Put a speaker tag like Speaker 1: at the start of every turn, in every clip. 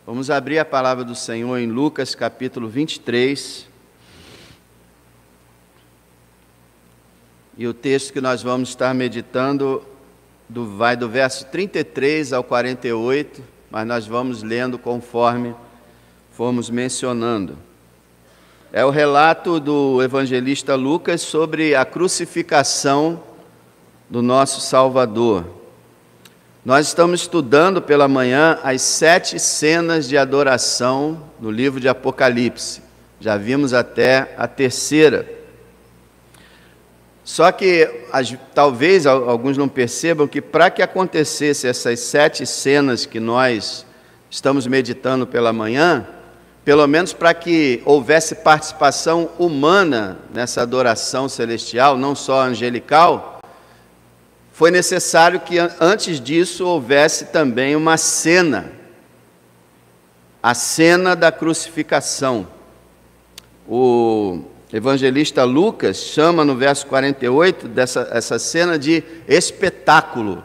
Speaker 1: Vamos abrir a palavra do Senhor em Lucas capítulo 23. E o texto que nós vamos estar meditando vai do verso 33 ao 48, mas nós vamos lendo conforme fomos mencionando. É o relato do evangelista Lucas sobre a crucificação do nosso Salvador. Nós estamos estudando pela manhã as 7 cenas de adoração no livro de Apocalipse. Já vimos até a 3ª. Só que talvez alguns não percebam que para que acontecesse essas 7 cenas que nós estamos meditando pela manhã, pelo menos para que houvesse participação humana nessa adoração celestial, não só angelical, foi necessário que antes disso houvesse também uma cena, a cena da crucificação. O evangelista Lucas chama no verso 48 essa cena de espetáculo.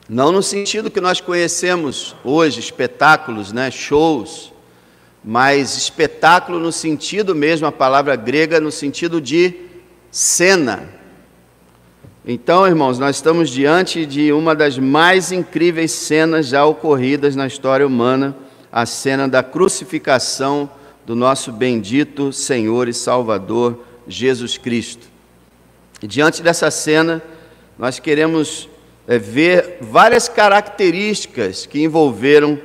Speaker 1: Não no sentido que nós conhecemos hoje, espetáculos, shows, mas espetáculo no sentido mesmo, a palavra grega, no sentido de cena. Então, irmãos, nós estamos diante de uma das mais incríveis cenas já ocorridas na história humana, a cena da crucificação do nosso bendito Senhor e Salvador Jesus Cristo. E diante dessa cena, nós queremos ver várias características que envolveram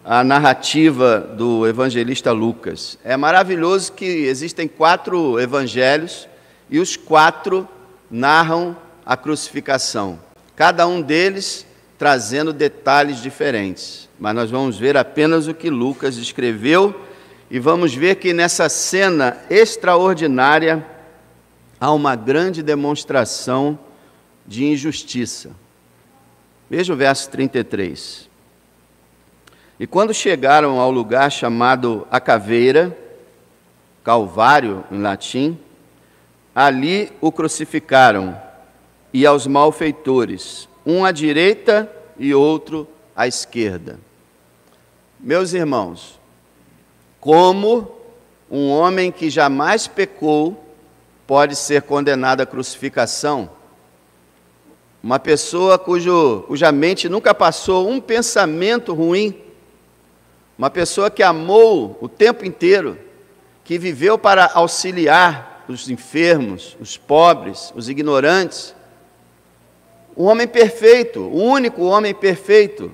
Speaker 1: a narrativa do evangelista Lucas. É maravilhoso que existem 4 evangelhos e os 4 narram a crucificação, cada um deles trazendo detalhes diferentes. Mas nós vamos ver apenas o que Lucas escreveu e vamos ver que nessa cena extraordinária há uma grande demonstração de injustiça. Veja o verso 33. E quando chegaram ao lugar chamado a Caveira, Calvário em latim, ali o crucificaram, e aos malfeitores, um à direita e outro à esquerda. Meus irmãos, como um homem que jamais pecou pode ser condenado à crucificação? Uma pessoa cuja mente nunca passou um pensamento ruim, uma pessoa que amou o tempo inteiro, que viveu para auxiliar os enfermos, os pobres, os ignorantes, um homem perfeito, o único homem perfeito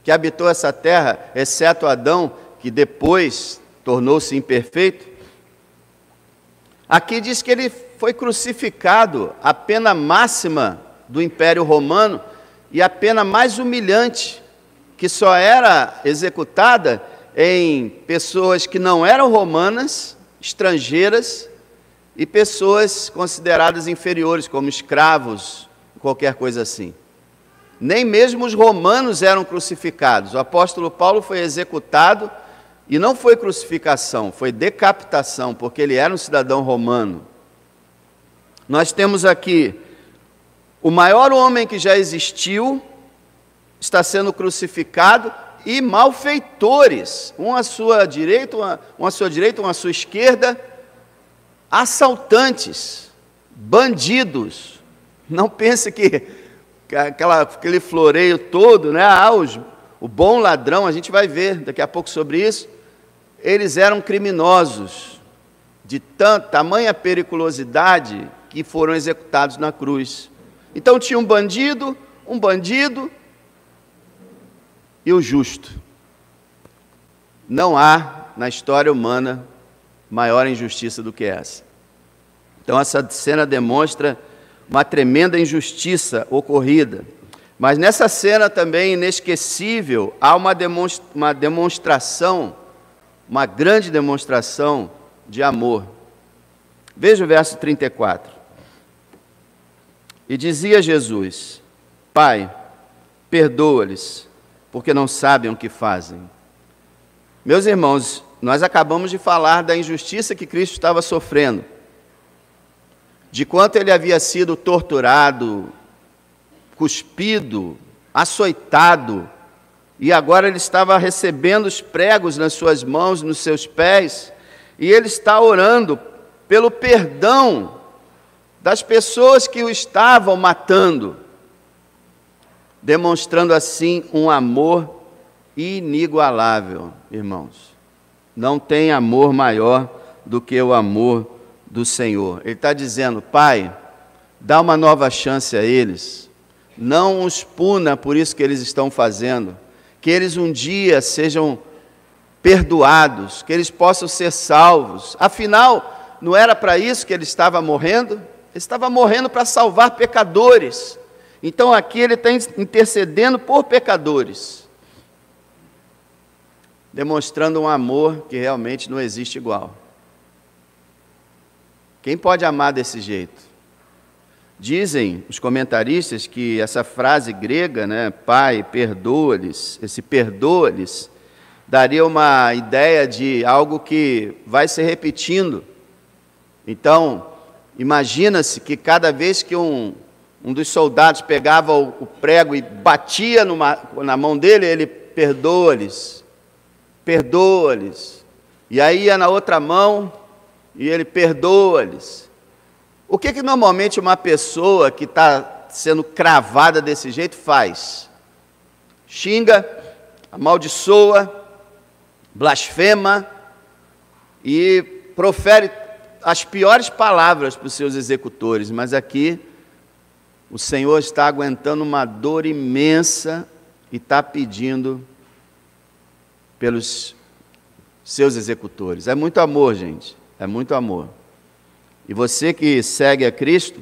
Speaker 1: que habitou essa terra, exceto Adão, que depois tornou-se imperfeito. Aqui diz que ele foi crucificado, a pena máxima do Império Romano e a pena mais humilhante, que só era executada em pessoas que não eram romanas, estrangeiras, e pessoas consideradas inferiores, como escravos, qualquer coisa assim. Nem mesmo os romanos eram crucificados. O apóstolo Paulo foi executado e não foi crucificação, foi decapitação, porque ele era um cidadão romano. Nós temos aqui o maior homem que já existiu, está sendo crucificado, e malfeitores, um à sua direita, um à sua esquerda, assaltantes, bandidos. Não pense que aquele floreio todo, o bom ladrão, a gente vai ver daqui a pouco sobre isso, eles eram criminosos, de tamanha periculosidade que foram executados na cruz. Então tinha um bandido e o justo. Não há na história humana maior injustiça do que essa. Então essa cena demonstra uma tremenda injustiça ocorrida. Mas nessa cena também inesquecível, há uma demonstração, uma grande demonstração de amor. Veja o verso 34. E dizia Jesus: Pai, perdoa-lhes, porque não sabem o que fazem. Meus irmãos, nós acabamos de falar da injustiça que Cristo estava sofrendo, de quanto ele havia sido torturado, cuspido, açoitado, e agora ele estava recebendo os pregos nas suas mãos, nos seus pés, e ele está orando pelo perdão das pessoas que o estavam matando, demonstrando assim um amor inigualável, irmãos. Não tem amor maior do que o amor do Senhor. Ele está dizendo: Pai, dá uma nova chance a eles, não os puna por isso que eles estão fazendo, que eles um dia sejam perdoados, que eles possam ser salvos. Afinal, não era para isso que ele estava morrendo? Ele estava morrendo para salvar pecadores. Então aqui ele está intercedendo por pecadores, demonstrando um amor que realmente não existe igual. Quem pode amar desse jeito? Dizem os comentaristas que essa frase grega, né, Pai, perdoa-lhes, esse perdoa-lhes, daria uma ideia de algo que vai se repetindo. Então, imagina-se que cada vez que um dos soldados pegava o prego e batia na mão dele, ele perdoa-lhes, perdoa-lhes. E aí ia na outra mão e ele perdoa-lhes. O que normalmente uma pessoa que está sendo cravada desse jeito faz? Xinga, amaldiçoa, blasfema e profere as piores palavras para os seus executores. Mas aqui o Senhor está aguentando uma dor imensa e está pedindo pelos seus executores. É muito amor, gente, é muito amor. E você que segue a Cristo,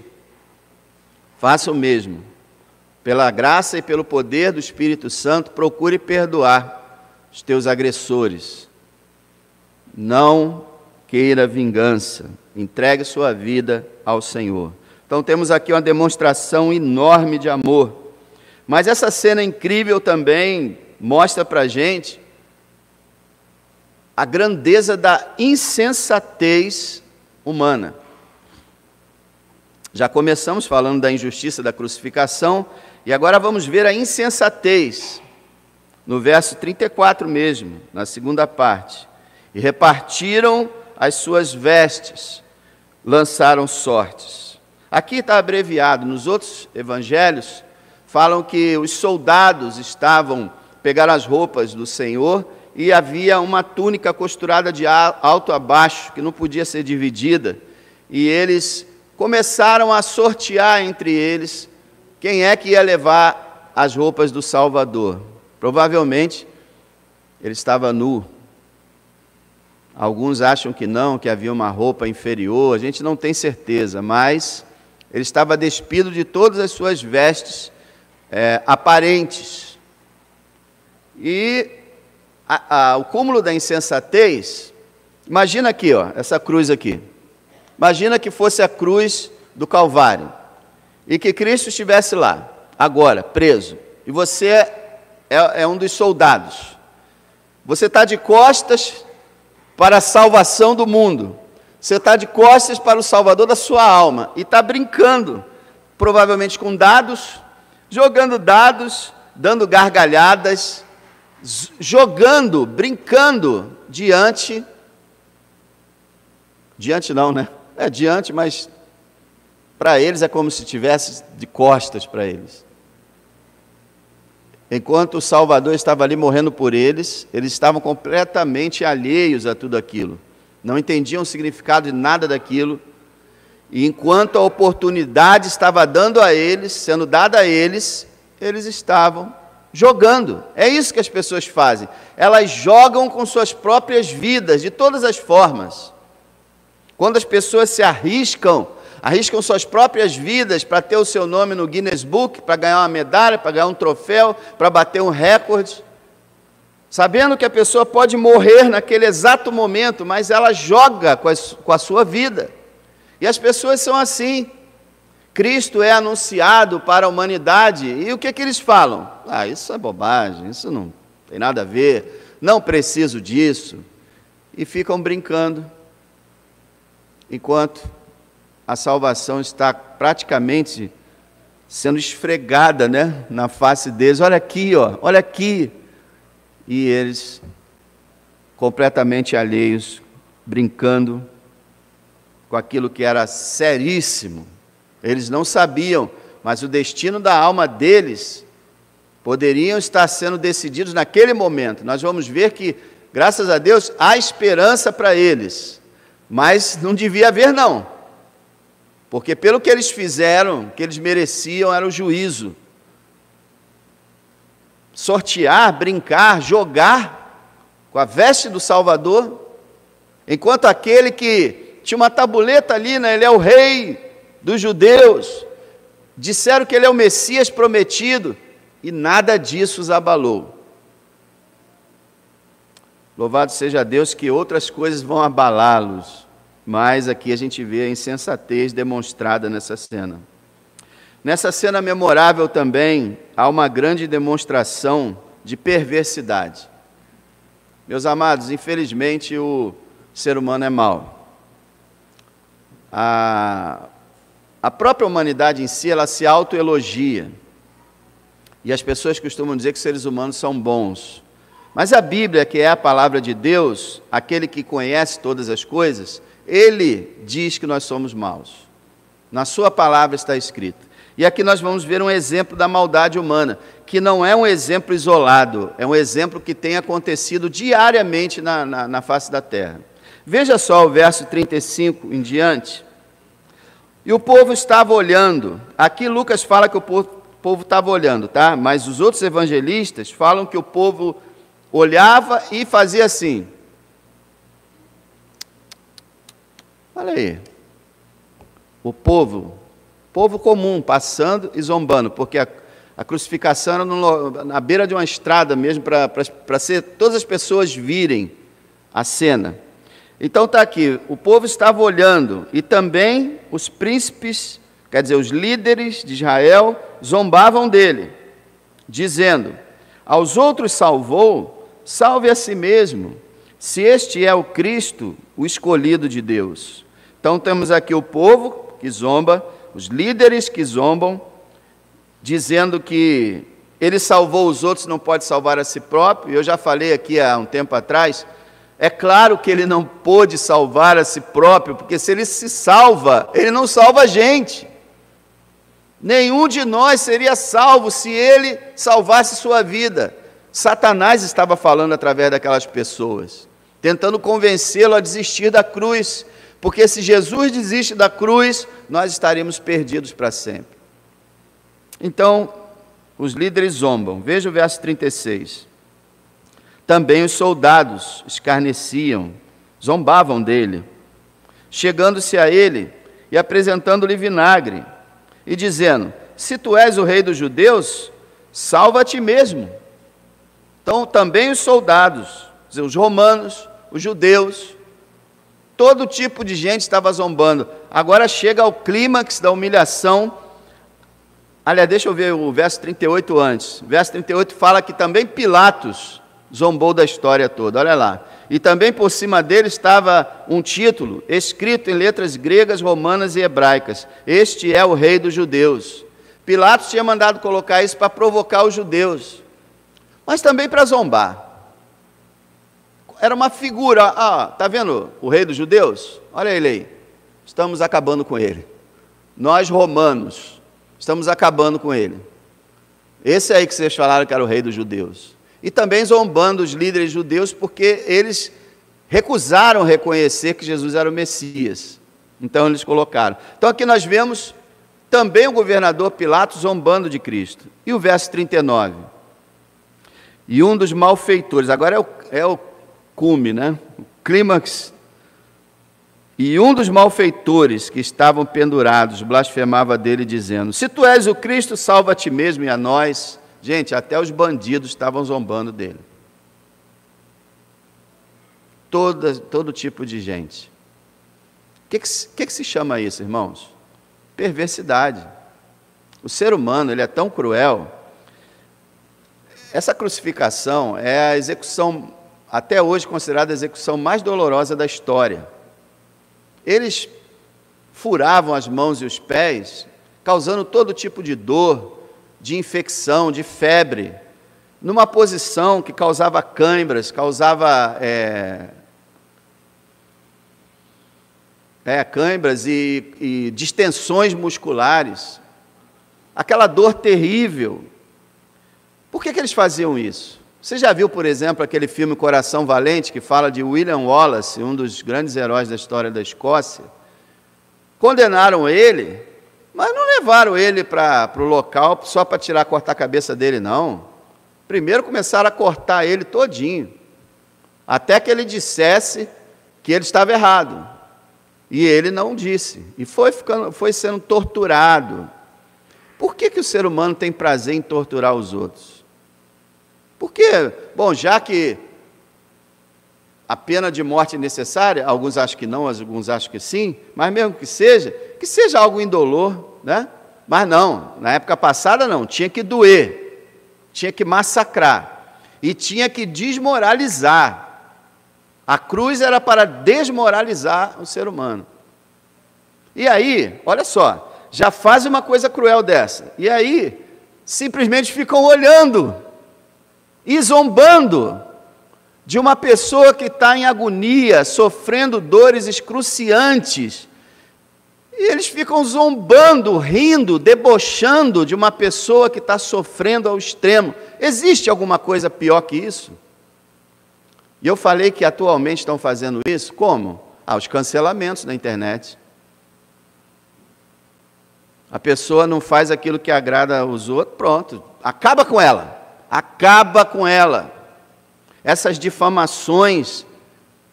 Speaker 1: faça o mesmo. Pela graça e pelo poder do Espírito Santo, procure perdoar os teus agressores. Não queira vingança. Entregue sua vida ao Senhor. Então temos aqui uma demonstração enorme de amor. Mas essa cena incrível também mostra para a gente a grandeza da insensatez humana. Já começamos falando da injustiça da crucificação, e agora vamos ver a insensatez, no verso 34 mesmo, na segunda parte. E repartiram as suas vestes, lançaram sortes. Aqui está abreviado, nos outros evangelhos, falam que os soldados pegaram as roupas do Senhor, e havia uma túnica costurada de alto a baixo, que não podia ser dividida, e eles começaram a sortear entre eles quem é que ia levar as roupas do Salvador. Provavelmente ele estava nu. Alguns acham que não, que havia uma roupa inferior, a gente não tem certeza, mas ele estava despido de todas as suas vestes aparentes. E o cúmulo da insensatez, imagina aqui, essa cruz aqui. Imagina que fosse a cruz do Calvário e que Cristo estivesse lá, agora, preso, e você é um dos soldados. Você está de costas para a salvação do mundo, você está de costas para o Salvador da sua alma e está brincando, provavelmente com dados, jogando dados, dando gargalhadas, jogando, brincando diante não, né? Diante, mas para eles é como se estivesse de costas para eles. Enquanto o Salvador estava ali morrendo por eles, eles estavam completamente alheios a tudo aquilo. Não entendiam o significado de nada daquilo. E enquanto a oportunidade estava sendo dada a eles, eles estavam jogando. É isso que as pessoas fazem. Elas jogam com suas próprias vidas, de todas as formas. Quando as pessoas se arriscam suas próprias vidas para ter o seu nome no Guinness Book, para ganhar uma medalha, para ganhar um troféu, para bater um recorde, sabendo que a pessoa pode morrer naquele exato momento, mas ela joga com a sua vida. E as pessoas são assim. Cristo é anunciado para a humanidade, e o que eles falam? Isso é bobagem, isso não tem nada a ver, não preciso disso, e ficam brincando, enquanto a salvação está praticamente sendo esfregada, né, na face deles. Olha aqui, olha aqui, e eles completamente alheios, brincando com aquilo que era seríssimo. Eles não sabiam, mas o destino da alma deles poderiam estar sendo decididos naquele momento. Nós vamos ver que, graças a Deus, há esperança para eles, mas não devia haver não, porque pelo que eles fizeram, o que eles mereciam era o juízo. Sortear, brincar, jogar com a veste do Salvador, enquanto aquele que tinha uma tabuleta ali, né? Ele é o rei dos judeus, disseram que ele é o Messias prometido, e nada disso os abalou. Louvado seja Deus que outras coisas vão abalá-los, mas aqui a gente vê a insensatez demonstrada nessa cena. Nessa cena memorável também, há uma grande demonstração de perversidade. Meus amados, infelizmente o ser humano é mau. A própria humanidade em si, ela se autoelogia. E as pessoas costumam dizer que os seres humanos são bons. Mas a Bíblia, que é a palavra de Deus, aquele que conhece todas as coisas, ele diz que nós somos maus. Na sua palavra está escrito. E aqui nós vamos ver um exemplo da maldade humana, que não é um exemplo isolado, é um exemplo que tem acontecido diariamente na face da terra. Veja só o verso 35 em diante. E o povo estava olhando. Aqui Lucas fala que o povo estava olhando, tá? Mas os outros evangelistas falam que o povo olhava e fazia assim. Olha aí. O povo comum, passando e zombando, porque a crucificação era na beira de uma estrada mesmo, para todas as pessoas virem a cena. Então está aqui, o povo estava olhando, e também os príncipes, quer dizer, os líderes de Israel, zombavam dele, dizendo: aos outros salvou, salve a si mesmo, se este é o Cristo, o escolhido de Deus. Então temos aqui o povo que zomba, os líderes que zombam, dizendo que ele salvou os outros, não pode salvar a si próprio. Eu já falei aqui há um tempo atrás, é claro que ele não pôde salvar a si próprio, porque se ele se salva, ele não salva a gente. Nenhum de nós seria salvo se ele salvasse sua vida. Satanás estava falando através daquelas pessoas, tentando convencê-lo a desistir da cruz, porque se Jesus desiste da cruz, nós estaríamos perdidos para sempre. Então, os líderes zombam. Veja o verso 36. Também os soldados escarneciam, zombavam dele, chegando-se a ele e apresentando-lhe vinagre, e dizendo: se tu és o rei dos judeus, salva a ti mesmo. Então, também os soldados, os romanos, os judeus, todo tipo de gente estava zombando. Agora chega ao clímax da humilhação. Aliás, deixa eu ver o verso 38 antes. O verso 38 fala que também Pilatos zombou da história toda, olha lá. E também por cima dele estava um título, escrito em letras gregas, romanas e hebraicas: este é o rei dos judeus. Pilatos tinha mandado colocar isso para provocar os judeus, mas também para zombar. Era uma figura, está vendo o rei dos judeus? Olha ele aí, estamos acabando com ele. Nós romanos, estamos acabando com ele. Esse aí que vocês falaram que era o rei dos judeus. E também zombando os líderes judeus, porque eles recusaram reconhecer que Jesus era o Messias. Então eles colocaram. Então aqui nós vemos também o governador Pilatos zombando de Cristo. E o verso 39. E um dos malfeitores, agora é o cume, né? O clímax. E um dos malfeitores que estavam pendurados blasfemava dele, dizendo: se tu és o Cristo, salva a ti mesmo e a nós. Gente, até os bandidos estavam zombando dele. Todo tipo de gente. O que se chama isso, irmãos? Perversidade. O ser humano, ele é tão cruel. Essa crucificação é a execução, até hoje considerada a execução mais dolorosa da história. Eles furavam as mãos e os pés, causando todo tipo de dor, de infecção, de febre. numa posição que causava cãibras, causava cãibras e distensões musculares, aquela dor terrível. Por que eles faziam isso? Você já viu, por exemplo, aquele filme Coração Valente, que fala de William Wallace, um dos grandes heróis da história da Escócia? Condenaram ele, mas não levaram ele para o local só para cortar a cabeça dele, não. Primeiro começaram a cortar ele todinho, até que ele dissesse que ele estava errado. E ele não disse, e foi sendo torturado. Por que o ser humano tem prazer em torturar os outros? Porque, bom, já que a pena de morte é necessária, alguns acham que não, alguns acham que sim, mas mesmo que seja algo indolor, né? Mas não, na época passada não, tinha que doer, tinha que massacrar, e tinha que desmoralizar. A cruz era para desmoralizar o ser humano. E aí, olha só, já faz uma coisa cruel dessa, e aí simplesmente ficam olhando e zombando de uma pessoa que está em agonia, sofrendo dores excruciantes, e eles ficam zombando, rindo, debochando de uma pessoa que está sofrendo ao extremo. Existe alguma coisa pior que isso? E eu falei que atualmente estão fazendo isso, como? Os cancelamentos na internet. A pessoa não faz aquilo que agrada aos outros, pronto, acaba com ela. Acaba com ela. Essas difamações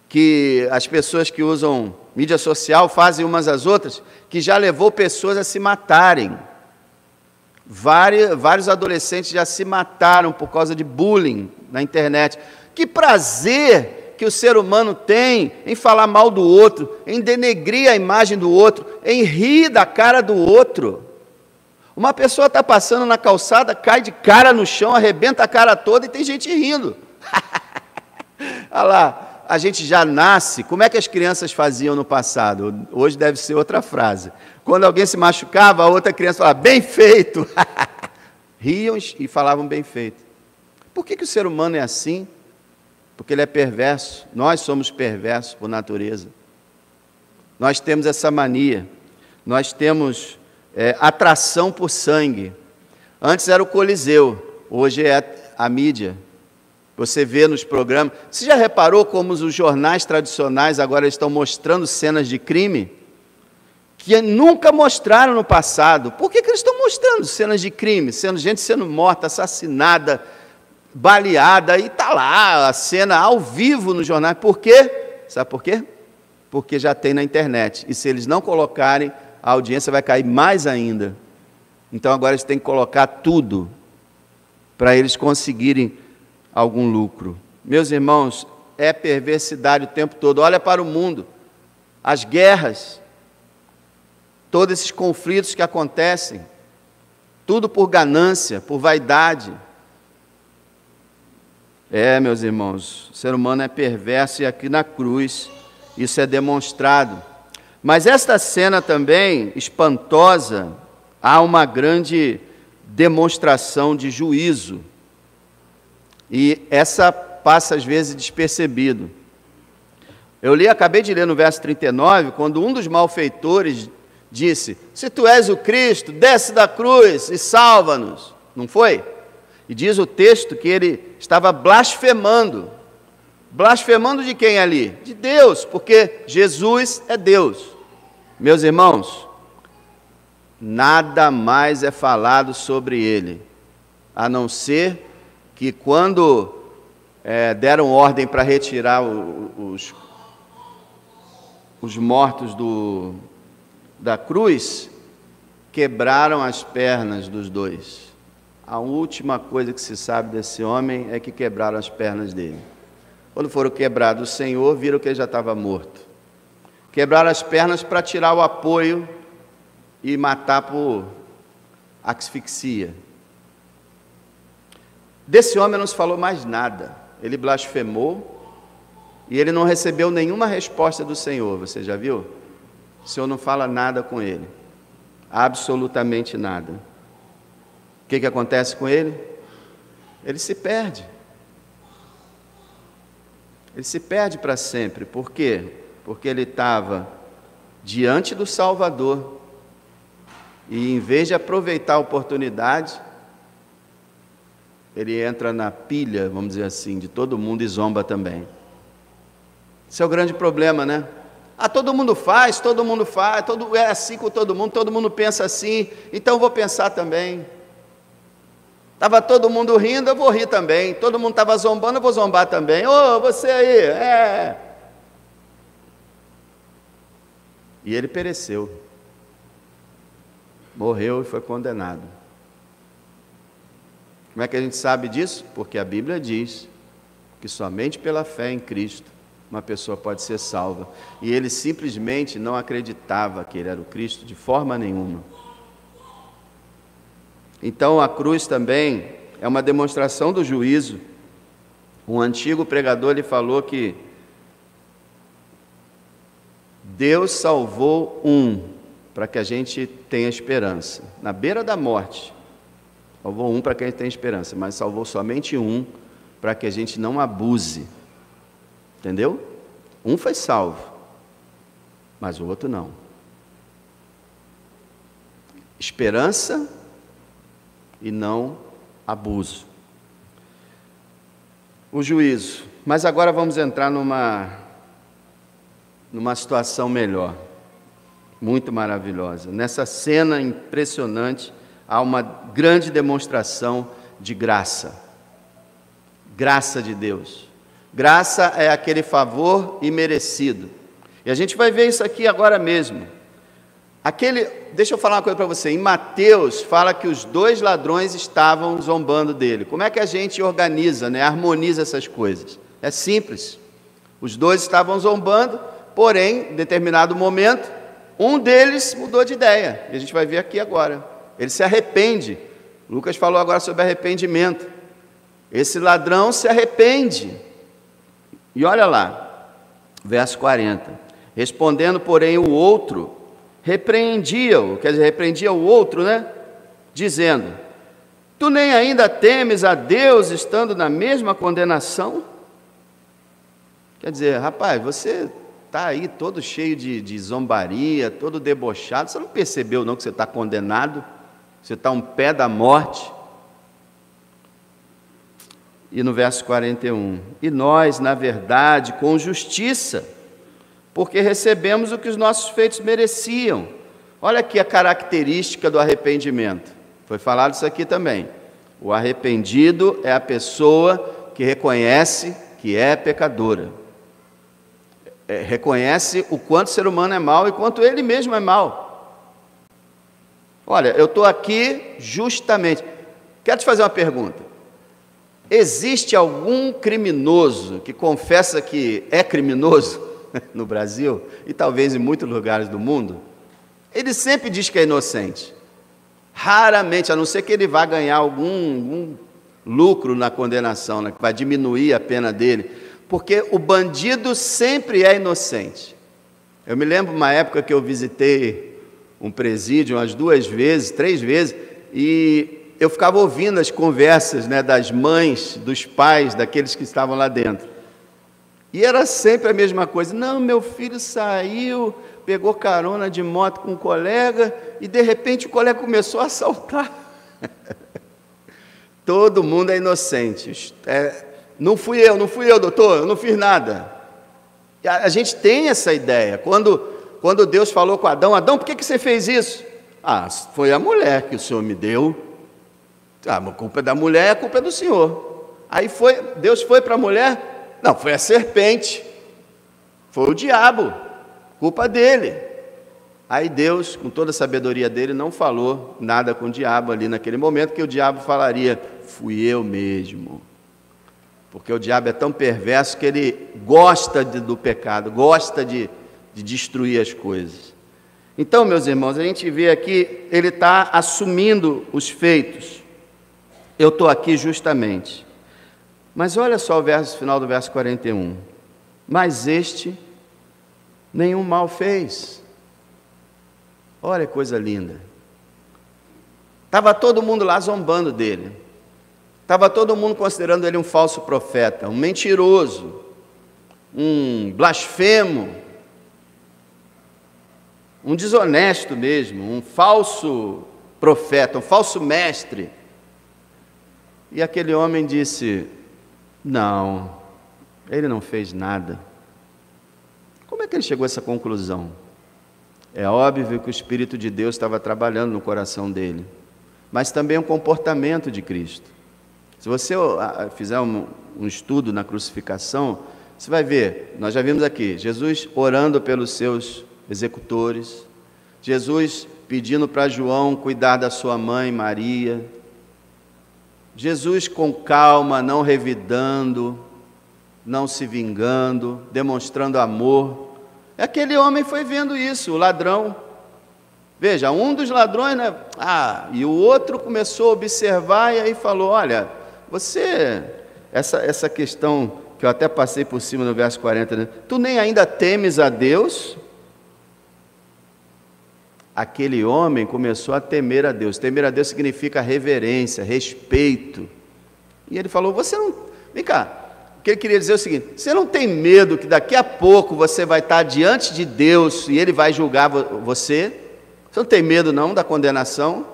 Speaker 1: que as pessoas que usam mídia social fazem umas às outras, que já levou pessoas a se matarem. Vários adolescentes já se mataram por causa de bullying na internet. Que prazer que o ser humano tem em falar mal do outro, em denegrir a imagem do outro, em rir da cara do outro. Uma pessoa está passando na calçada, cai de cara no chão, arrebenta a cara toda e tem gente rindo. Olha lá, a gente já nasce. Como é que as crianças faziam no passado? Hoje deve ser outra frase. Quando alguém se machucava, a outra criança falava, bem feito. Riam e falavam bem feito. Por que o ser humano é assim? Porque ele é perverso. Nós somos perversos por natureza. Nós temos essa mania. Nós temos atração por sangue. Antes era o Coliseu, hoje é a mídia. Você vê nos programas. Você já reparou como os jornais tradicionais agora estão mostrando cenas de crime? Que nunca mostraram no passado. Por que eles estão mostrando cenas de crime? Gente sendo morta, assassinada, baleada, e está lá a cena ao vivo nos jornais. Por quê? Sabe por quê? Porque já tem na internet. E se eles não colocarem, a audiência vai cair mais ainda. Então agora eles têm que colocar tudo para eles conseguirem algum lucro. Meus irmãos, é perversidade o tempo todo. Olha para o mundo, as guerras, todos esses conflitos que acontecem, tudo por ganância, por vaidade. Meus irmãos, o ser humano é perverso e aqui na cruz isso é demonstrado. Mas esta cena também, espantosa, há uma grande demonstração de juízo. E essa passa às vezes despercebido. Acabei de ler no verso 39, quando um dos malfeitores disse, se tu és o Cristo, desce da cruz e salva-nos. Não foi? E diz o texto que ele estava blasfemando. Blasfemando de quem ali? De Deus, porque Jesus é Deus. Meus irmãos, nada mais é falado sobre ele, a não ser que quando deram ordem para retirar os mortos da cruz, quebraram as pernas dos dois. A última coisa que se sabe desse homem é que quebraram as pernas dele. Quando foram quebrados o Senhor, viram que ele já estava morto. Quebraram as pernas para tirar o apoio e matar por asfixia. Desse homem não se falou mais nada. Ele blasfemou e ele não recebeu nenhuma resposta do Senhor. Você já viu? O Senhor não fala nada com ele. Absolutamente nada. O que acontece com ele? ele se perde. Ele se perde para sempre. Por quê? Porque ele estava diante do Salvador e, em vez de aproveitar a oportunidade, ele entra na pilha, vamos dizer assim, de todo mundo e zomba também. Esse é o grande problema, né? Todo mundo faz, é assim com todo mundo pensa assim, então eu vou pensar também. Estava todo mundo rindo, eu vou rir também. Todo mundo estava zombando, eu vou zombar também. Você aí, E ele pereceu. Morreu e foi condenado. Como é que a gente sabe disso? Porque a Bíblia diz que somente pela fé em Cristo uma pessoa pode ser salva. E ele simplesmente não acreditava que ele era o Cristo de forma nenhuma. Então a cruz também é uma demonstração do juízo. Um antigo pregador ele falou que Deus salvou para que a gente tenha esperança. Na beira da morte, salvou para que a gente tenha esperança, mas salvou somente para que a gente não abuse. Entendeu? Foi salvo, mas o outro não. Esperança e não abuso. O juízo. Mas agora vamos entrar numa situação melhor, muito maravilhosa. Nessa cena impressionante, há uma grande demonstração de graça. Graça de Deus. Graça é aquele favor imerecido. E a gente vai ver isso aqui agora mesmo. Deixa eu falar uma coisa para você. Em Mateus, fala que os 2 ladrões estavam zombando dele. Como é que a gente organiza, harmoniza essas coisas? É simples. Os 2 estavam zombando, porém, em determinado momento, um deles mudou de ideia. E a gente vai ver aqui agora. Ele se arrepende. Lucas falou agora sobre arrependimento. Esse ladrão se arrepende. E olha lá, verso 40. Respondendo, porém, o outro, repreendia-o, repreendia o outro, dizendo: tu nem ainda temes a Deus, estando na mesma condenação? Quer dizer, rapaz, você está aí todo cheio de zombaria, todo debochado, você não percebeu não que você está condenado? Você está a um pé da morte? E no verso 41, e nós, na verdade, com justiça, porque recebemos o que os nossos feitos mereciam. Olha aqui a característica do arrependimento. Foi falado isso aqui também. O arrependido é a pessoa que reconhece que é pecadora. Reconhece o quanto o ser humano é mau e quanto ele mesmo é mau. Olha, eu estou aqui justamente. Quero te fazer uma pergunta. Existe algum criminoso que confessa que é criminoso no Brasil e talvez em muitos lugares do mundo? Ele sempre diz que é inocente. Raramente, a não ser que ele vá ganhar algum lucro na condenação, que vai diminuir a pena dele, porque o bandido sempre é inocente. Eu me lembro uma época que eu visitei um presídio umas 2 vezes, 3 vezes, e eu ficava ouvindo as conversas das mães, dos pais, daqueles que estavam lá dentro. E era sempre a mesma coisa. Não, meu filho saiu, pegou carona de moto com um colega e de repente o colega começou a assaltar. Todo mundo é inocente. Não fui eu, doutor, eu não fiz nada. A gente tem essa ideia. Quando Deus falou com Adão, por que você fez isso? Foi a mulher que o Senhor me deu. A culpa da mulher, a culpa é do Senhor. Aí Deus foi para a mulher? Não, foi a serpente. Foi o diabo. Culpa dele. Aí Deus, com toda a sabedoria dele, não falou nada com o diabo ali naquele momento, que o diabo falaria: fui eu mesmo. Porque o diabo é tão perverso que ele gosta do pecado, gosta de destruir as coisas. Então, meus irmãos, a gente vê aqui, ele está assumindo os feitos. Eu estou aqui justamente. Mas olha só o final do verso 41. Mas este nenhum mal fez. Olha que coisa linda. Estava todo mundo lá zombando dele. Estava todo mundo considerando ele um falso profeta, um mentiroso, um blasfemo, um desonesto mesmo, um falso profeta, um falso mestre. E aquele homem disse: não, ele não fez nada. Como é que ele chegou a essa conclusão? É óbvio que o Espírito de Deus estava trabalhando no coração dele, mas também o comportamento de Cristo. Se você fizer um estudo na crucificação, você vai ver, nós já vimos aqui, Jesus orando pelos seus executores, Jesus pedindo para João cuidar da sua mãe Maria, Jesus com calma, não revidando, não se vingando, demonstrando amor. Aquele homem foi vendo isso, o ladrão. Veja, um dos ladrões, né? E o outro começou a observar e aí falou: olha, essa questão que eu até passei por cima no verso 40, né? Tu nem ainda temes a Deus? Aquele homem começou a temer a Deus. Temer a Deus significa reverência, respeito. E ele falou: você não... Vem cá. O que ele queria dizer é o seguinte: você não tem medo que daqui a pouco você vai estar diante de Deus e Ele vai julgar você? Você não tem medo não da condenação?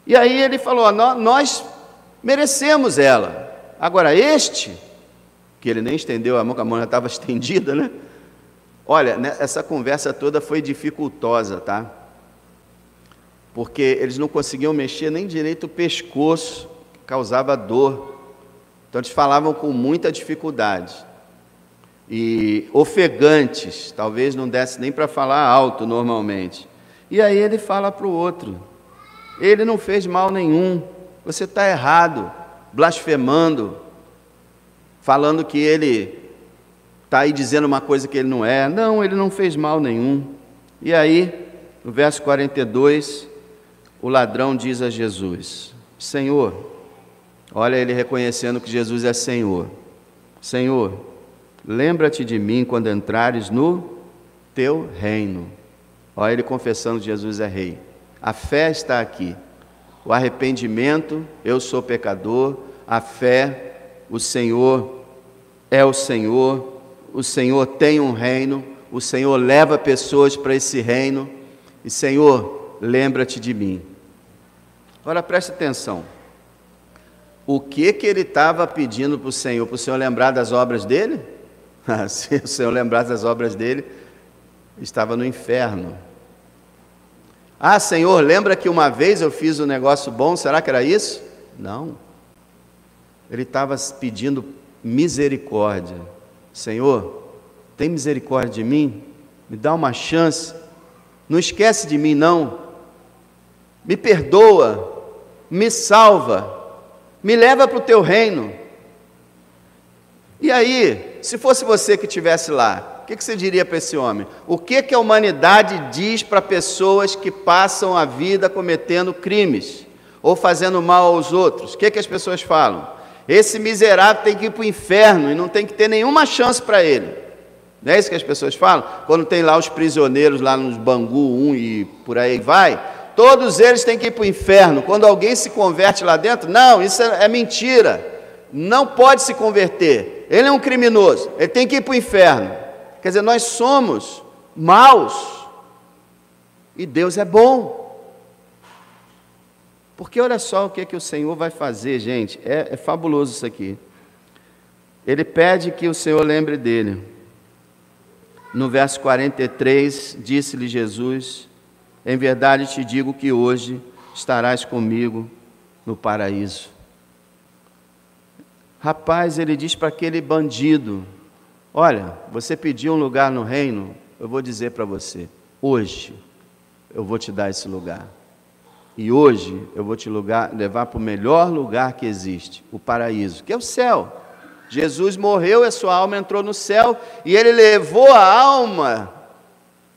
Speaker 1: E aí ele falou: nós merecemos ela. Agora este, que ele nem estendeu a mão já estava estendida, né? Olha, essa conversa toda foi dificultosa, tá? Porque eles não conseguiam mexer nem direito o pescoço, causava dor. Então eles falavam com muita dificuldade. E ofegantes, talvez não desse nem para falar alto normalmente. E aí ele fala para o outro: ele não fez mal nenhum, você está errado, blasfemando, falando que ele está aí dizendo uma coisa que ele não é. Não, ele não fez mal nenhum. E aí, no verso 42, o ladrão diz a Jesus: Senhor, olha ele reconhecendo que Jesus é Senhor. Senhor, lembra-te de mim quando entrares no teu reino. Olha ele confessando que Jesus é rei. A fé está aqui. O arrependimento, eu sou pecador. A fé, o Senhor é o Senhor tem um reino, o Senhor leva pessoas para esse reino, e Senhor, lembra-te de mim. Agora preste atenção, o que ele estava pedindo para o Senhor lembrar das obras dele? Se o Senhor lembrasse das obras dele, estava no inferno. Senhor, lembra que uma vez eu fiz um negócio bom, será que era isso? Não, ele estava pedindo misericórdia. Senhor, tem misericórdia de mim, me dá uma chance, não esquece de mim não, me perdoa, me salva, me leva para o teu reino. E aí, se fosse você que estivesse lá, o que você diria para esse homem? O que a humanidade diz para pessoas que passam a vida cometendo crimes, ou fazendo mal aos outros? O que as pessoas falam? Esse miserável tem que ir para o inferno e não tem que ter nenhuma chance para ele. Não é isso que as pessoas falam? Quando tem lá os prisioneiros lá nos Bangu 1 e por aí vai, todos eles têm que ir para o inferno. Quando alguém se converte lá dentro, não, isso é mentira. Não pode se converter. Ele é um criminoso, ele tem que ir para o inferno. Quer dizer, nós somos maus e Deus é bom. Porque olha só o que o Senhor vai fazer, gente, é fabuloso isso aqui. Ele pede que o Senhor lembre dele. No verso 43, disse-lhe Jesus: em verdade te digo que hoje estarás comigo no paraíso. Rapaz, ele diz para aquele bandido: olha, você pediu um lugar no reino, eu vou dizer para você, hoje eu vou te dar esse lugar. E hoje eu vou te levar para o melhor lugar que existe, o paraíso, que é o céu. Jesus morreu e a sua alma entrou no céu, e ele levou a alma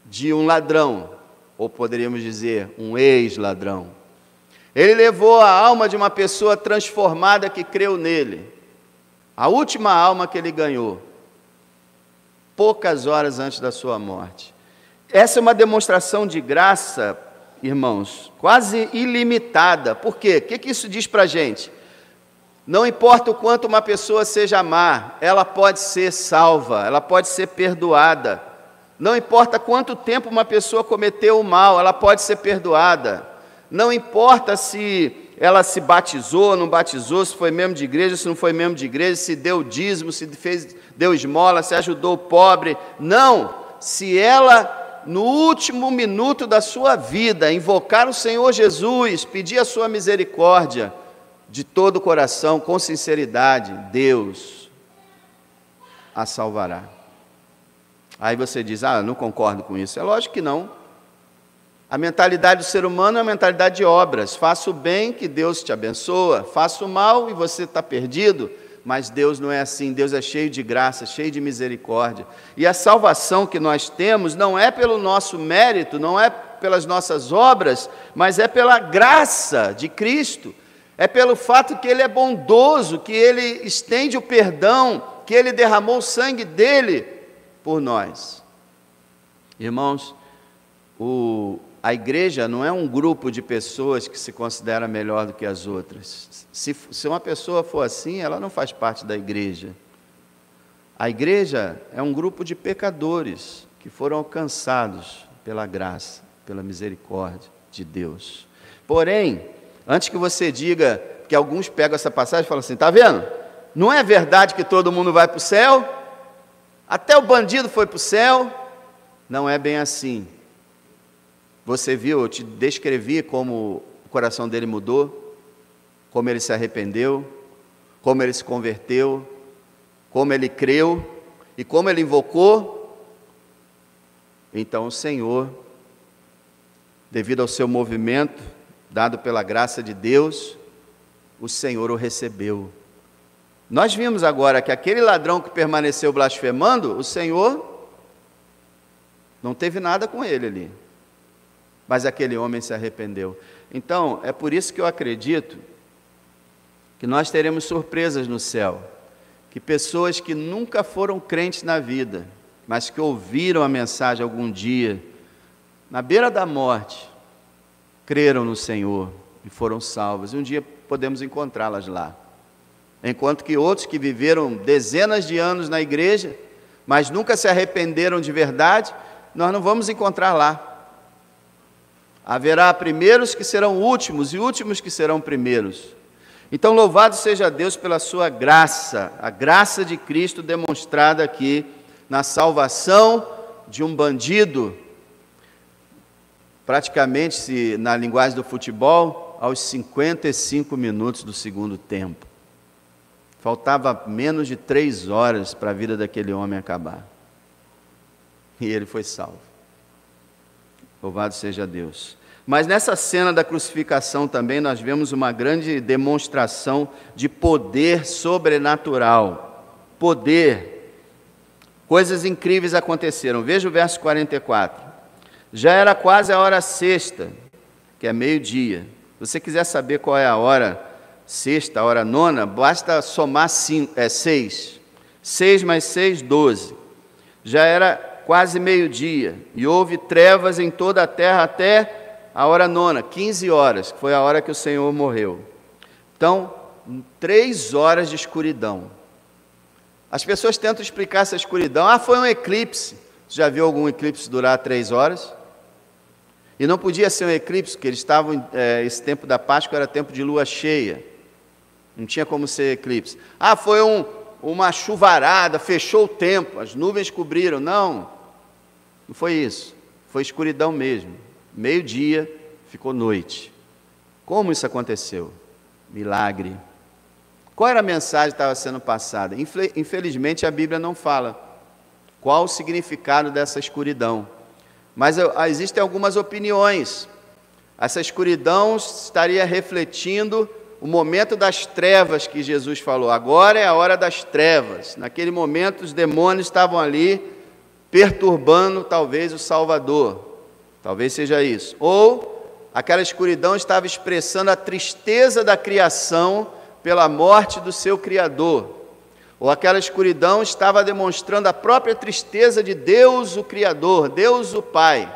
Speaker 1: de um ladrão, ou poderíamos dizer, um ex-ladrão. Ele levou a alma de uma pessoa transformada que creu nele, a última alma que ele ganhou, poucas horas antes da sua morte. Essa é uma demonstração de graça, irmãos, quase ilimitada. Por quê? O que isso diz para a gente? Não importa o quanto uma pessoa seja má, ela pode ser salva, ela pode ser perdoada. Não importa quanto tempo uma pessoa cometeu o mal, ela pode ser perdoada. Não importa se ela se batizou, não batizou, se foi membro de igreja, se não foi membro de igreja, se deu dízimo, se deu esmola, se ajudou o pobre. Não, se ela, no último minuto da sua vida, invocar o Senhor Jesus, pedir a sua misericórdia, de todo o coração, com sinceridade, Deus a salvará. Aí você diz, não concordo com isso. É lógico que não. A mentalidade do ser humano é uma mentalidade de obras. Faça o bem, que Deus te abençoa. Faça o mal e você está perdido. Mas Deus não é assim. Deus é cheio de graça, cheio de misericórdia. E a salvação que nós temos não é pelo nosso mérito, não é pelas nossas obras, mas é pela graça de Cristo. É pelo fato que Ele é bondoso, que Ele estende o perdão, que Ele derramou o sangue dEle por nós. Irmãos, a igreja não é um grupo de pessoas que se considera melhor do que as outras. Se uma pessoa for assim, ela não faz parte da igreja. A igreja é um grupo de pecadores que foram alcançados pela graça, pela misericórdia de Deus. Porém, antes que você diga, que alguns pegam essa passagem e falam assim, está vendo? Não é verdade que todo mundo vai para o céu? Até o bandido foi para o céu? Não é bem assim. Você viu, eu te descrevi como o coração dele mudou, como ele se arrependeu, como ele se converteu, como ele creu e como ele invocou. Então o Senhor, devido ao seu movimento, dado pela graça de Deus, o Senhor o recebeu. Nós vimos agora que aquele ladrão que permaneceu blasfemando, o Senhor não teve nada com ele ali, mas aquele homem se arrependeu. Então, é por isso que eu acredito que nós teremos surpresas no céu, que pessoas que nunca foram crentes na vida, mas que ouviram a mensagem algum dia, na beira da morte, creram no Senhor e foram salvas. E um dia podemos encontrá-las lá. Enquanto que outros que viveram dezenas de anos na igreja, mas nunca se arrependeram de verdade, nós não vamos encontrar lá. Haverá primeiros que serão últimos e últimos que serão primeiros. Então, louvado seja Deus pela sua graça, a graça de Cristo demonstrada aqui na salvação de um bandido, praticamente, se na linguagem do futebol, aos 55 minutos do segundo tempo. Faltava menos de 3 horas para a vida daquele homem acabar. E ele foi salvo. Louvado seja Deus. Mas nessa cena da crucificação também nós vemos uma grande demonstração de poder sobrenatural. Poder. Coisas incríveis aconteceram. Veja o verso 44. Já era quase a hora sexta, que é meio-dia. Se você quiser saber qual é a hora sexta, a hora nona, basta somar 6. 6 mais 6, 12. Já era quase meio-dia, e houve trevas em toda a terra até a hora nona, 15 horas, que foi a hora que o Senhor morreu. Então, 3 horas de escuridão. As pessoas tentam explicar essa escuridão. Foi um eclipse. Você já viu algum eclipse durar 3 horas? E não podia ser um eclipse, porque eles estavam, esse tempo da Páscoa era tempo de lua cheia. Não tinha como ser eclipse. Foi uma chuvarada, fechou o tempo, as nuvens cobriram. Não foi isso. Foi escuridão mesmo. Meio-dia, ficou noite. Como isso aconteceu? Milagre. Qual era a mensagem que estava sendo passada? Infelizmente a Bíblia não fala qual o significado dessa escuridão. Mas existem algumas opiniões. Essa escuridão estaria refletindo o momento das trevas que Jesus falou. Agora é a hora das trevas. Naquele momento os demônios estavam ali perturbando talvez o Salvador. Talvez seja isso. Ou aquela escuridão estava expressando a tristeza da criação pela morte do seu Criador. Ou aquela escuridão estava demonstrando a própria tristeza de Deus, o Criador, Deus, o Pai.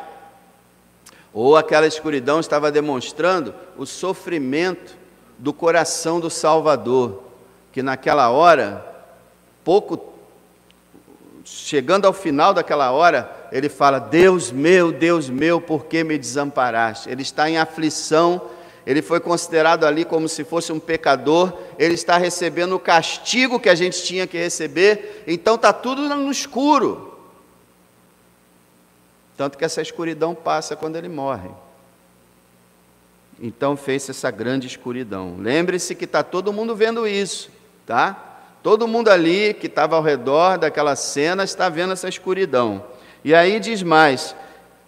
Speaker 1: Ou aquela escuridão estava demonstrando o sofrimento do coração do Salvador, que naquela hora, chegando ao final daquela hora, ele fala: Deus meu, por que me desamparaste? Ele está em aflição, ele foi considerado ali como se fosse um pecador, ele está recebendo o castigo que a gente tinha que receber, então está tudo no escuro. Tanto que essa escuridão passa quando ele morre. Então fez-se essa grande escuridão. Lembre-se que está todo mundo vendo isso, tá? Todo mundo ali que estava ao redor daquela cena está vendo essa escuridão. E aí diz mais,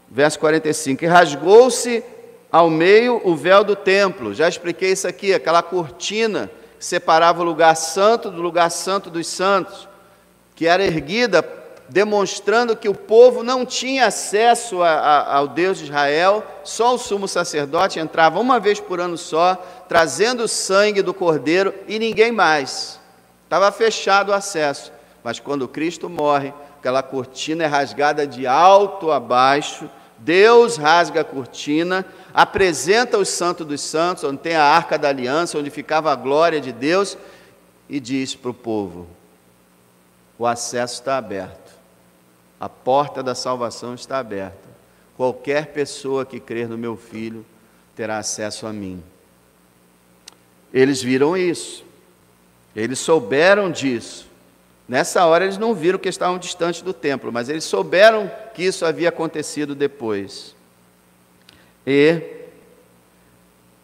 Speaker 1: verso 45, e rasgou-se ao meio o véu do templo. Já expliquei isso aqui, aquela cortina que separava o lugar santo dos santos, que era erguida, demonstrando que o povo não tinha acesso ao Deus de Israel, só o sumo sacerdote entrava uma vez por ano só, trazendo o sangue do cordeiro e ninguém mais. Estava fechado o acesso, mas quando Cristo morre, aquela cortina é rasgada de alto a baixo, Deus rasga a cortina, apresenta o Santo dos Santos, onde tem a Arca da Aliança, onde ficava a glória de Deus, e diz para o povo: o acesso está aberto, a porta da salvação está aberta, qualquer pessoa que crer no meu Filho terá acesso a mim. Eles viram isso, eles souberam disso. Nessa hora eles não viram que estavam distantes do templo, mas eles souberam que isso havia acontecido depois. E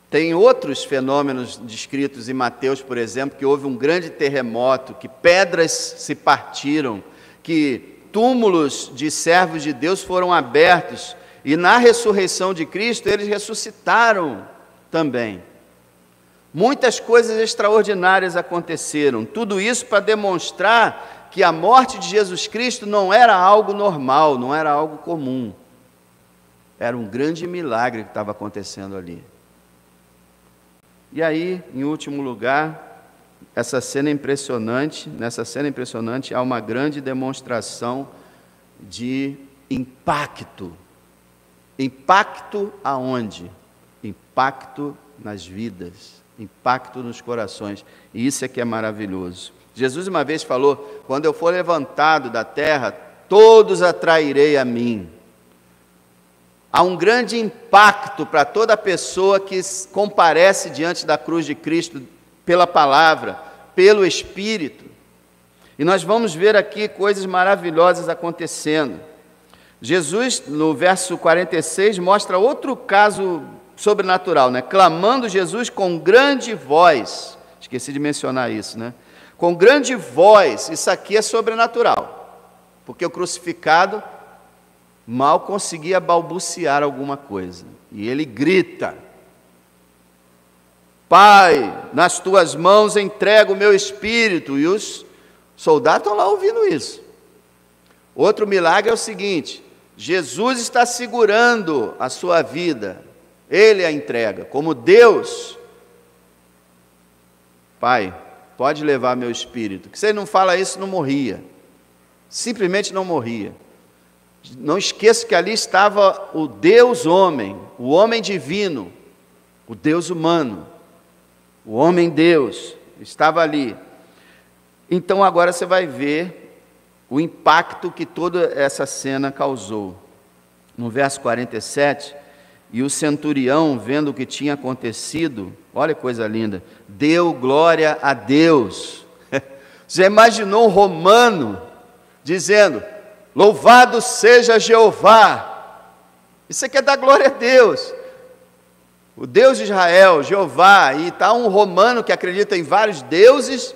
Speaker 1: tem outros fenômenos descritos em Mateus, por exemplo, que houve um grande terremoto, que pedras se partiram, que túmulos de servos de Deus foram abertos, e na ressurreição de Cristo eles ressuscitaram também. Muitas coisas extraordinárias aconteceram, tudo isso para demonstrar que a morte de Jesus Cristo não era algo normal, não era algo comum. Era um grande milagre que estava acontecendo ali. E aí, em último lugar, nessa cena impressionante, há uma grande demonstração de impacto. Impacto aonde? Impacto nas vidas. Impacto nos corações, e isso é que é maravilhoso. Jesus uma vez falou: quando eu for levantado da terra, todos atrairei a mim. Há um grande impacto para toda pessoa que comparece diante da cruz de Cristo pela palavra, pelo Espírito, e nós vamos ver aqui coisas maravilhosas acontecendo. Jesus, no verso 46, mostra outro caso sobrenatural, né? Clamando Jesus com grande voz, esqueci de mencionar isso, né? Com grande voz, isso aqui é sobrenatural, porque o crucificado mal conseguia balbuciar alguma coisa, e ele grita: Pai, nas tuas mãos entrego o meu espírito, e os soldados estão lá ouvindo isso. Outro milagre é o seguinte: Jesus está segurando a sua vida, Ele a entrega, como Deus. Pai, pode levar meu espírito. Que se ele não fala isso, não morria. Simplesmente não morria. Não esqueça que ali estava o Deus homem, o homem divino, o Deus humano, o homem Deus, estava ali. Então agora você vai ver o impacto que toda essa cena causou. No verso 47... E o centurião, vendo o que tinha acontecido, olha que coisa linda, deu glória a Deus. Já imaginou um romano dizendo: louvado seja Jeová? Isso aqui é dar glória a Deus. O Deus de Israel, Jeová, e está um romano que acredita em vários deuses,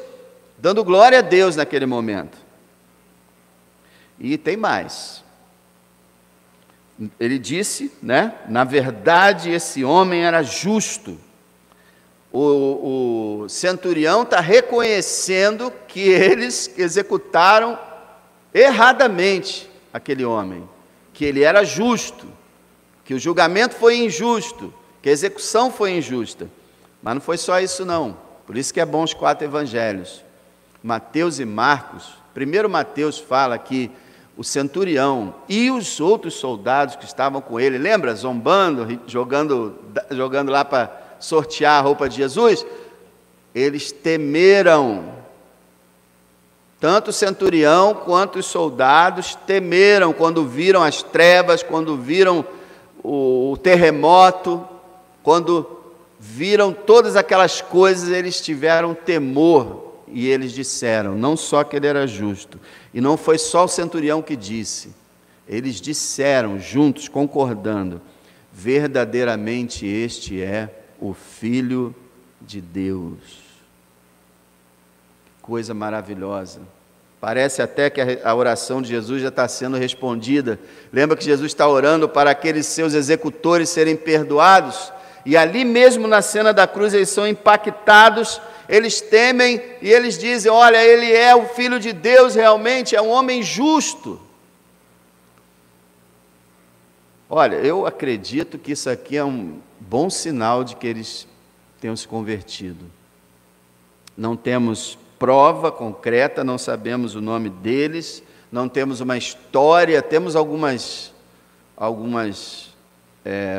Speaker 1: dando glória a Deus naquele momento. E tem mais. Ele disse, né? Na verdade, esse homem era justo. O centurião está reconhecendo que eles executaram erradamente aquele homem, que ele era justo, que o julgamento foi injusto, que a execução foi injusta. Mas não foi só isso não. Por isso que é bom os 4 evangelhos. Mateus e Marcos. Primeiro Mateus fala que o centurião e os outros soldados que estavam com ele, lembra? Zombando, jogando lá para sortear a roupa de Jesus. eles temeram. Tanto o centurião quanto os soldados temeram quando viram as trevas, quando viram o terremoto, quando viram todas aquelas coisas, eles tiveram temor e eles disseram, não só que ele era justo, e não foi só o centurião que disse, eles disseram juntos, concordando, verdadeiramente este é o Filho de Deus. Coisa maravilhosa. Parece até que a oração de Jesus já está sendo respondida. Lembra que Jesus está orando para aqueles seus executores serem perdoados? E ali mesmo na cena da cruz eles são impactados, eles temem e eles dizem, olha, ele é o Filho de Deus realmente, é um homem justo. Olha, eu acredito que isso aqui é um bom sinal de que eles tenham se convertido. Não temos prova concreta, não sabemos o nome deles, não temos uma história, temos algumas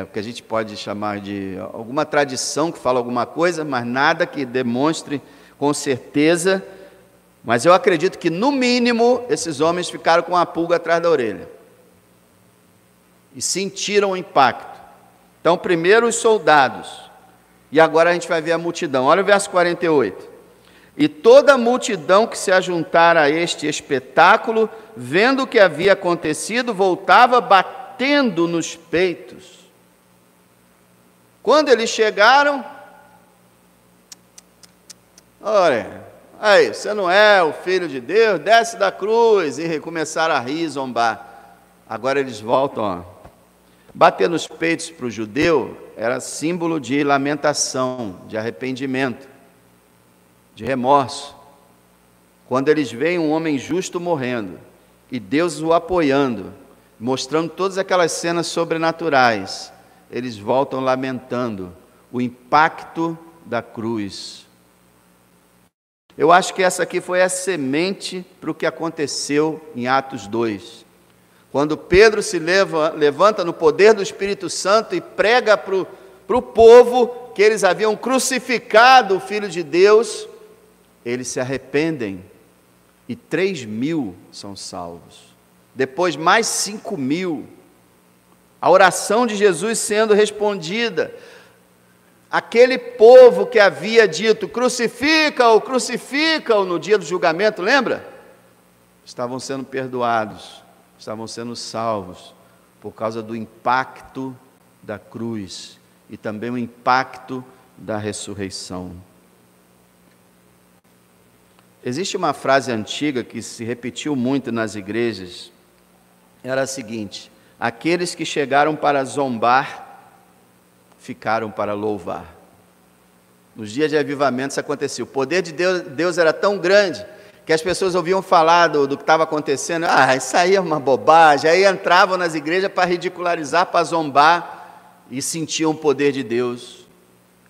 Speaker 1: o que a gente pode chamar de alguma tradição que fala alguma coisa, mas nada que demonstre com certeza, mas eu acredito que no mínimo esses homens ficaram com a pulga atrás da orelha e sentiram o impacto. Então primeiro os soldados, e agora a gente vai ver a multidão. Olha o verso 48. E toda a multidão que se ajuntara a este espetáculo, vendo o que havia acontecido, voltava batendo nos peitos. Quando eles chegaram, olha, aí, você não é o Filho de Deus, desce da cruz, e começaram a rir e zombar. Agora eles voltam, ó. Bater nos peitos para o judeu era símbolo de lamentação, de arrependimento, de remorso. Quando eles veem um homem justo morrendo e Deus o apoiando, mostrando todas aquelas cenas sobrenaturais, eles voltam lamentando o impacto da cruz. Eu acho que essa aqui foi a semente para o que aconteceu em Atos 2. Quando Pedro se levanta no poder do Espírito Santo e prega para o povo que eles haviam crucificado o Filho de Deus, eles se arrependem e 3.000 são salvos. Depois mais 5.000. A oração de Jesus sendo respondida. Aquele povo que havia dito, crucifica-o, crucifica-o, no dia do julgamento, lembra? Estavam sendo perdoados, estavam sendo salvos, por causa do impacto da cruz e também o impacto da ressurreição. Existe uma frase antiga que se repetiu muito nas igrejas, era a seguinte: aqueles que chegaram para zombar, ficaram para louvar. Nos dias de avivamento isso acontecia. O poder de Deus era tão grande que as pessoas ouviam falar do que estava acontecendo. Isso aí é uma bobagem. Aí entravam nas igrejas para ridicularizar, para zombar, e sentiam o poder de Deus.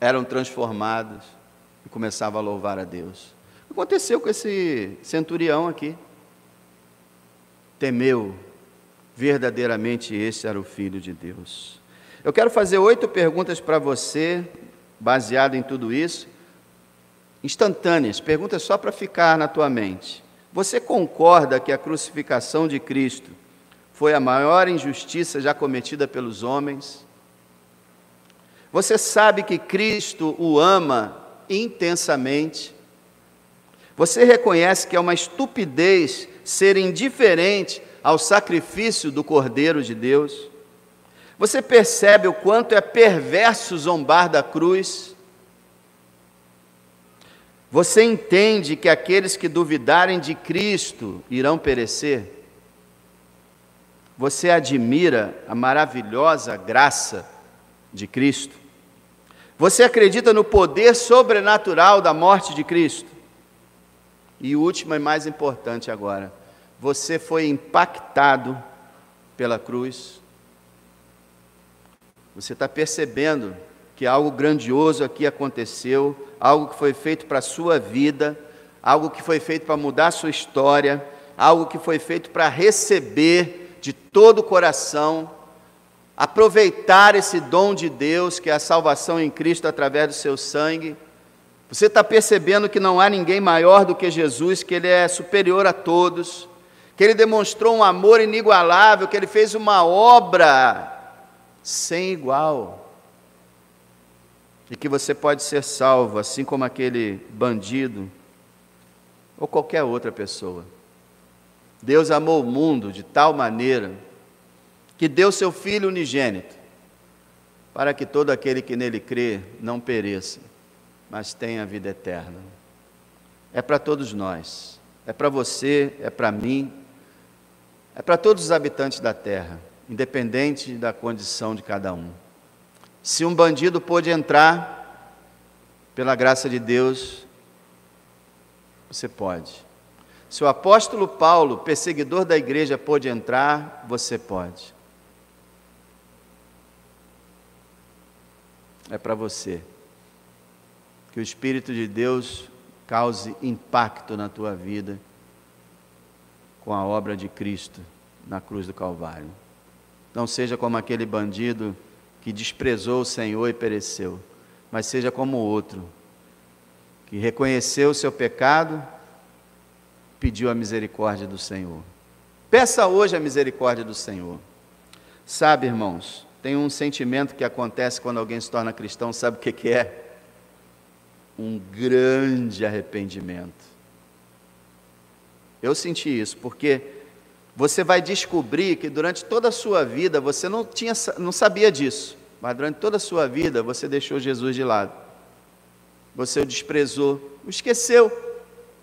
Speaker 1: Eram transformados e começavam a louvar a Deus. Aconteceu com esse centurião aqui. Temeu. Verdadeiramente esse era o Filho de Deus. Eu quero fazer 8 perguntas para você, baseado em tudo isso, instantâneas, perguntas só para ficar na tua mente. Você concorda que a crucificação de Cristo foi a maior injustiça já cometida pelos homens? Você sabe que Cristo o ama intensamente? Você reconhece que é uma estupidez ser indiferente ao sacrifício do Cordeiro de Deus? Você percebe o quanto é perverso zombar da cruz? Você entende que aqueles que duvidarem de Cristo irão perecer? Você admira a maravilhosa graça de Cristo? Você acredita no poder sobrenatural da morte de Cristo? E o último e mais importante agora, você foi impactado pela cruz? Você está percebendo que algo grandioso aqui aconteceu, algo que foi feito para a sua vida, algo que foi feito para mudar a sua história, algo que foi feito para receber de todo o coração, aproveitar esse dom de Deus, que é a salvação em Cristo através do seu sangue, Você está percebendo que não há ninguém maior do que Jesus, que Ele é superior a todos, que Ele demonstrou um amor inigualável, que Ele fez uma obra sem igual, e que você pode ser salvo, assim como aquele bandido, ou qualquer outra pessoa. Deus amou o mundo de tal maneira, que deu seu Filho unigênito, para que todo aquele que nele crê não pereça, mas tenha a vida eterna. É para todos nós, é para você, é para mim, é para todos os habitantes da terra, independente da condição de cada um. Se um bandido pôde entrar, pela graça de Deus, você pode. Se o apóstolo Paulo, perseguidor da igreja, pôde entrar, você pode. É para você. Que o Espírito de Deus cause impacto na tua vida com a obra de Cristo na cruz do Calvário. Não seja como aquele bandido que desprezou o Senhor e pereceu, mas seja como o outro, que reconheceu o seu pecado, pediu a misericórdia do Senhor. Peça hoje a misericórdia do Senhor. Sabe, irmãos, tem um sentimento que acontece quando alguém se torna cristão, sabe o que é? Um grande arrependimento. Eu senti isso, porque você vai descobrir que durante toda a sua vida, você não sabia disso, mas durante toda a sua vida, você deixou Jesus de lado. Você o desprezou, o esqueceu,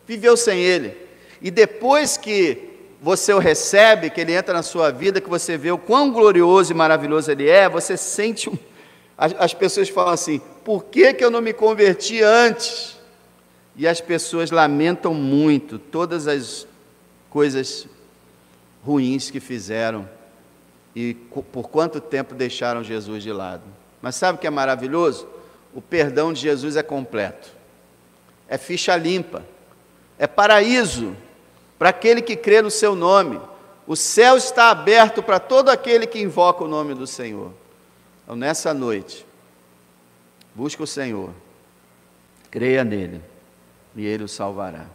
Speaker 1: viveu sem Ele. E depois que você o recebe, que Ele entra na sua vida, que você vê o quão glorioso e maravilhoso Ele é, você sente As pessoas falam assim, por que eu não me converti antes? E as pessoas lamentam muito todas as coisas ruins que fizeram e por quanto tempo deixaram Jesus de lado. Mas sabe o que é maravilhoso? O perdão de Jesus é completo, é ficha limpa, é paraíso para aquele que crê no seu nome. O céu está aberto para todo aquele que invoca o nome do Senhor. Então, nessa noite, busque o Senhor, creia nele, e Ele o salvará.